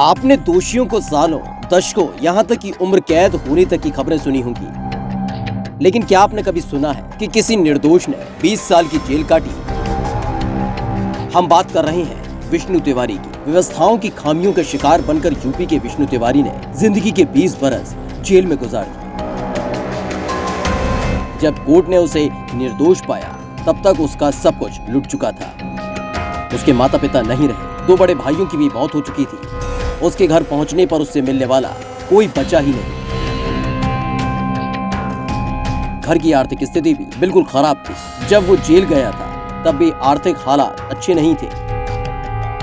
आपने दोषियों को सालों, दशकों, यहाँ तक कि उम्र कैद होने तक की खबरें सुनी होंगी, लेकिन क्या आपने कभी सुना है कि किसी निर्दोष ने 20 साल की जेल काटी? हम बात कर रहे हैं विष्णु तिवारी की। व्यवस्थाओं की खामियों का शिकार बनकर यूपी के विष्णु तिवारी ने जिंदगी के 20 बरस जेल में गुजार दिए। जब कोर्ट ने उसे निर्दोष पाया, तब तक उसका सब कुछ लुट चुका था। उसके माता पिता नहीं रहे, 2 बड़े भाइयों की भी मौत हो चुकी थी। उसके घर पहुंचने पर उससे मिलने वाला कोई बचा ही नहीं। घर की आर्थिक स्थिति भी बिल्कुल खराब थी। जब वो जेल गया था, तब भी आर्थिक हालात अच्छे नहीं थे।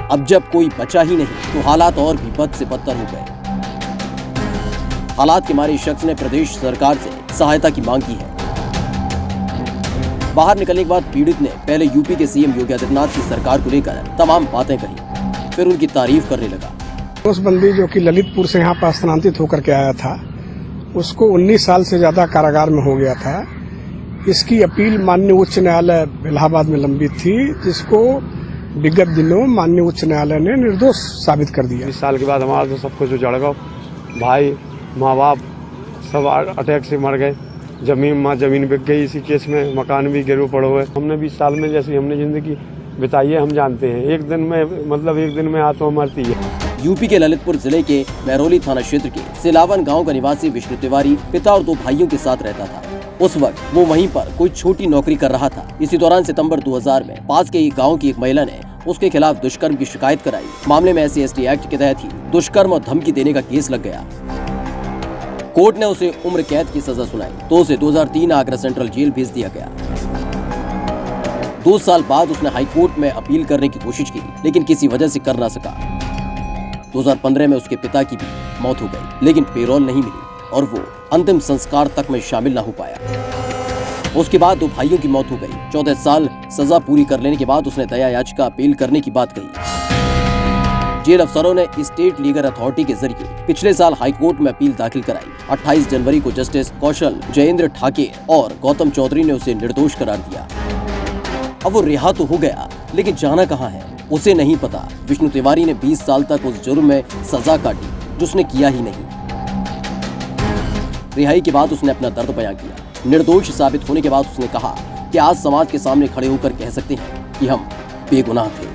अब जब कोई बचा ही नहीं, तो हालात और भी बद से बदतर हो गए। हालात के मारे शख्स ने प्रदेश सरकार से सहायता की मांग की है। बाहर निकलने के बाद पीड़ित ने पहले यूपी के सीएम योगी आदित्यनाथ की सरकार को लेकर तमाम बातें कही, फिर उनकी तारीफ करने लगा। उस बंदी जो कि ललितपुर से यहाँ पर स्थानांतरित होकर के आया था, उसको 19 साल से ज्यादा कारागार में हो गया था। इसकी अपील माननीय उच्च न्यायालय इलाहाबाद में लंबित थी, जिसको विगत दिनों माननीय उच्च न्यायालय ने निर्दोष साबित कर दिया। 20 साल के बाद हमारा तो सब कुछ उजड़ गया। भाई, माँ बाप सब अटैक से मर गए। जमीन बिक गई इसी केस में, मकान भी गिरवे पड़े हुए। हमने 20 साल में जैसी हमने जिंदगी बिताई है, हम जानते हैं। एक दिन में आत्मा मरती है। यूपी के ललितपुर जिले के महरौली थाना क्षेत्र के सिलावन गांव का निवासी विष्णु तिवारी पिता और 2 भाइयों के साथ रहता था। उस वक्त वो वहीं पर कोई छोटी नौकरी कर रहा था। इसी दौरान सितंबर 2000 में पास के गांव की एक महिला ने उसके खिलाफ दुष्कर्म की शिकायत कराई। मामले में SC/ST एक्ट के तहत ही दुष्कर्म और धमकी देने का केस लग गया। कोर्ट ने उसे उम्र कैद की सजा सुनाई, तो उसे 2003 आगरा सेंट्रल जेल भेज दिया गया। 2 साल बाद उसने हाईकोर्ट में अपील करने की कोशिश की, लेकिन किसी वजह से कर ना सका। 2015 में उसके पिता की भी मौत हो गई, लेकिन पेरोल नहीं मिली और वो अंतिम संस्कार तक में शामिल न हो पाया। उसके बाद 2 भाइयों की मौत हो गई। 14 साल सजा पूरी कर लेने के बाद उसने दया याचिका अपील करने की बात कही। जेल अफसरों ने स्टेट लीगल अथॉरिटी के जरिए पिछले साल हाईकोर्ट में अपील दाखिल कराई। 28 जनवरी को जस्टिस कौशल, जयेंद्र ठाके और गौतम चौधरी ने उसे निर्दोष करार दिया। अब वो रिहा तो हो गया, लेकिन जाना कहाँ है उसे नहीं पता। विष्णु तिवारी ने 20 साल तक उस जुर्म में सजा काटी जो उसने किया ही नहीं। रिहाई के बाद उसने अपना दर्द बयां किया। निर्दोष साबित होने के बाद उसने कहा कि आज समाज के सामने खड़े होकर कह सकते हैं कि हम बेगुनाह थे।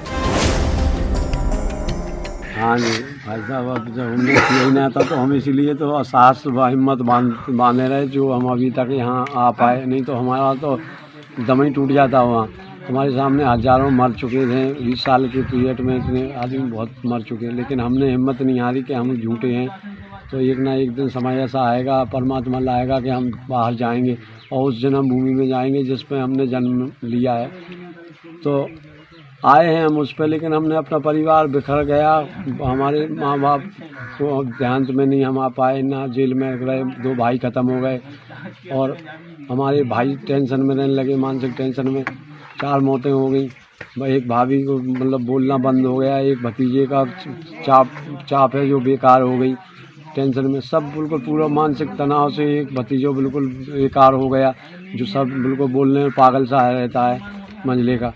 हाँ जी भाई साहब, अब जब हमने यही नहीं था तो हम इसीलिए तो साहस व हिम्मत बांधे रहे जो हम अभी तक यहाँ आ पाए। नहीं तो हमारा तो दम ही टूट जाता वहाँ। हमारे सामने हजारों मर चुके थे। 20 साल के पीरियड में इतने आदमी बहुत मर चुके हैं, लेकिन हमने हिम्मत नहीं हारी कि हम झूठे हैं। तो एक ना एक दिन समय ऐसा आएगा, परमात्मा लाएगा कि हम बाहर जाएंगे और उस जन्म भूमि में जाएंगे जिस पे हमने जन्म लिया है। तो आए हैं हम उस पर, लेकिन हमने अपना परिवार बिखर गया। हमारे माँ बाप को ध्यान में नहीं हम आ पाए, ना जेल में रहे। 2 भाई ख़त्म हो गए और हमारे भाई टेंशन में रहने लगे, मानसिक टेंशन में। 4 मौतें हो गई। एक भाभी को मतलब बोलना बंद हो गया। एक भतीजे का चाप है जो बेकार हो गई टेंशन में। सब बिल्कुल पूरा मानसिक तनाव से एक भतीजो बिल्कुल बेकार हो गया, जो सब बिल्कुल बोलने में पागल सा रहता है मंझले का।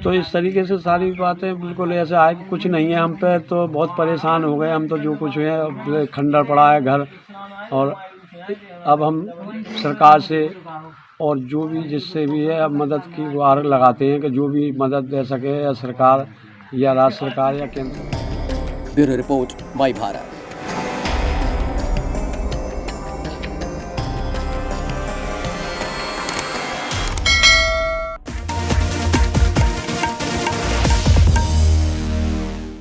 तो इस तरीके से सारी बातें बिल्कुल ऐसे आए कि कुछ नहीं है हम पे। तो बहुत परेशान हो गए हम तो। जो कुछ है खंडर पड़ा है घर। और अब हम सरकार से और जो भी जिससे भी है अब मदद की गुहार लगाते हैं कि जो भी मदद दे सके, या सरकार या राज्य सरकार या केंद्र। ब्यूरो रिपोर्ट, माई भारत।